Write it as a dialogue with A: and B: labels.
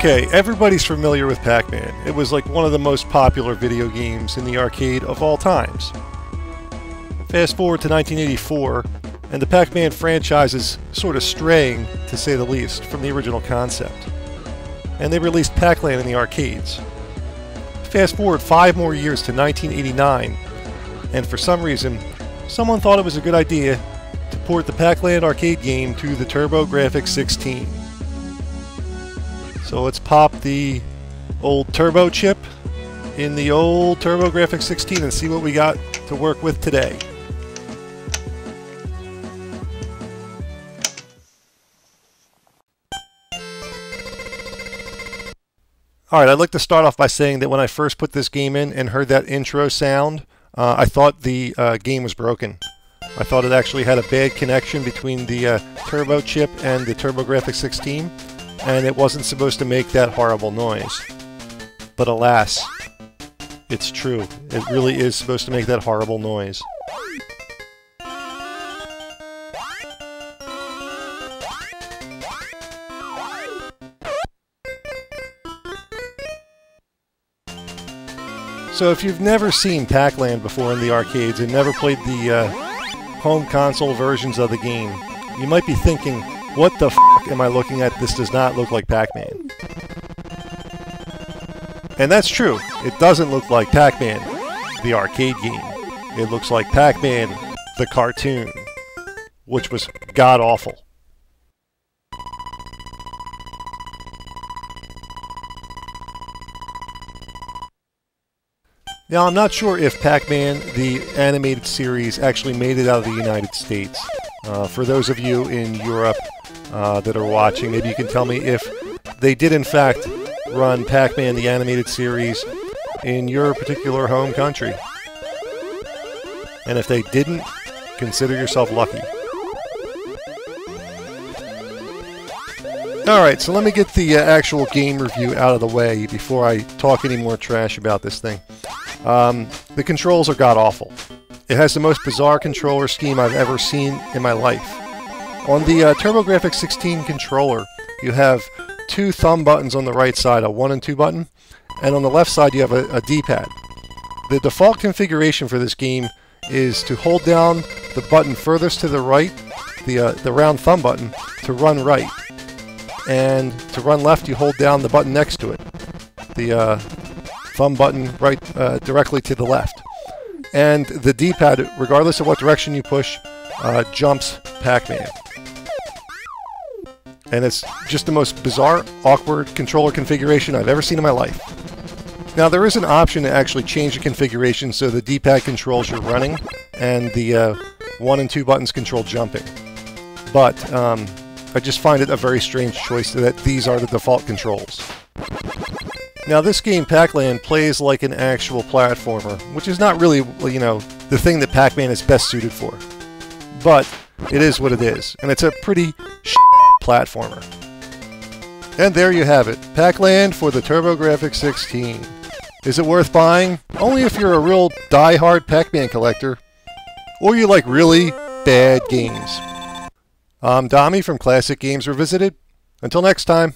A: Okay, everybody's familiar with Pac-Man. It was like one of the most popular video games in the arcade of all times. Fast forward to 1984, and the Pac-Man franchise is sort of straying, to say the least, from the original concept. And they released Pac-Land in the arcades. Fast forward 5 more years to 1989, and for some reason, someone thought it was a good idea to port the Pac-Land arcade game to the TurboGrafx 16. So let's pop the old turbo chip in the old TurboGrafx 16 and see what we got to work with today. Alright, I'd like to start off by saying that when I first put this game in and heard that intro sound, I thought the game was broken. I thought it actually had a bad connection between the turbo chip and the TurboGrafx 16, and it wasn't supposed to make that horrible noise. But alas, it's true. It really is supposed to make that horrible noise. So if you've never seen Pac-Land before in the arcades and never played the home console versions of the game, you might be thinking, what the f*** am I looking at? This does not look like Pac-Man. And that's true. It doesn't look like Pac-Man, the arcade game. It looks like Pac-Man, the cartoon, which was god-awful. Now, I'm not sure if Pac-Man, the animated series, actually made it out of the United States. For those of you in Europe that are watching, maybe you can tell me if they did in fact run Pac-Man, the animated series, in your particular home country. And if they didn't, consider yourself lucky. Alright, so let me get the actual game review out of the way before I talk any more trash about this thing. The controls are god-awful. It has the most bizarre controller scheme I've ever seen in my life. On the TurboGrafx 16 controller, you have 2 thumb buttons on the right side, a 1 and 2 button, and on the left side you have a D-pad. The default configuration for this game is to hold down the button furthest to the right, the round thumb button, to run right. And to run left, you hold down the button next to it, the thumb button right directly to the left. And the D-pad, regardless of what direction you push, jumps Pac-Man. And it's just the most bizarre, awkward controller configuration I've ever seen in my life. Now, there is an option to actually change the configuration so the D-pad controls your running and the 1 and 2 buttons control jumping. But I just find it a very strange choice that these are the default controls. Now, this game, Pac-Land, plays like an actual platformer, which is not really, you know, the thing that Pac-Man is best suited for. But it is what it is, and it's a pretty platformer. And there you have it, Pac-Land for the TurboGrafx 16. Is it worth buying? Only if you're a real die-hard Pac-Man collector, or you like really bad games. I'm Dommy from Classic Games Revisited. Until next time.